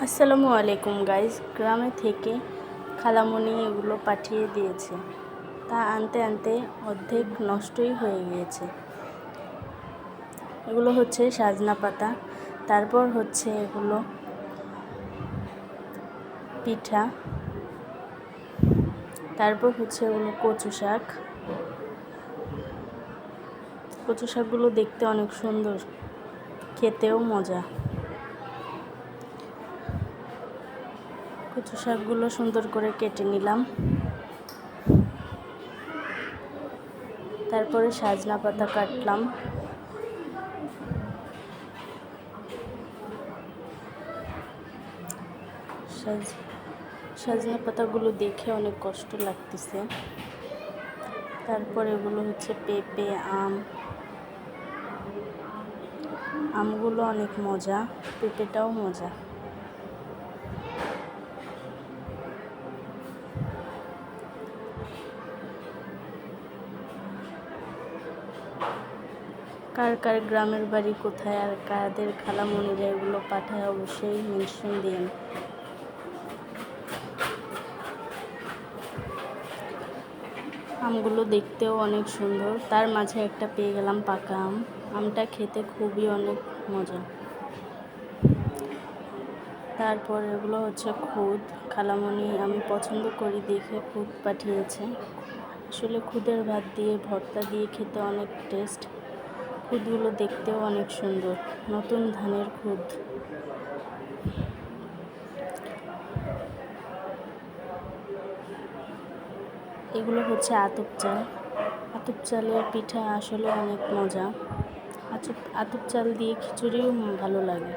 আসসালামু আলাইকুম গাইজ। গ্রামে থেকে খালামণি এগুলো পাঠিয়ে দিয়েছে, তা আনতে আনতে অর্ধেক নষ্টই হয়ে গিয়েছে। এগুলো হচ্ছে সাজনা পাতা, তারপর হচ্ছে এগুলো পিঠা, তারপর হচ্ছে এগুলো কচু শাক। কচু শাকগুলো দেখতে অনেক সুন্দর, খেতেও মজা। কচু শাকগুলো সুন্দর করে কেটে নিলাম। তারপরে সাজনা পাতা কাটলাম। সাজনা পাতাগুলো দেখে অনেক কষ্ট লাগতেছে। তারপর এগুলো হচ্ছে পেঁপে, আমগুলো অনেক মজা, পেঁপেটাও মজা। কার কার গ্রামের বাড়ি কোথায় আর কাদের খালামণিরা এগুলো পাঠায় অবশ্যই মেনশন দিন। আমগুলো দেখতেও অনেক সুন্দর, তার মাঝে একটা পেয়ে গেলাম পাকা আম। আমটা খেতে খুবই অনেক মজা। তারপর এগুলো হচ্ছে খুদ। খালামণি আমি পছন্দ করি দেখে খুদ পাঠিয়েছে। আসলে খুদের ভাত দিয়ে ভর্তা দিয়ে খেতে অনেক টেস্ট। খুদগুলো দেখতেও অনেক সুন্দর, নতুন ধানের খুদ। এগুলো হচ্ছে আতপ চাল। আতপ চালের পিঠা আসলে অনেক মজা। আতপ চাল দিয়ে খিচুড়িও ভালো লাগে।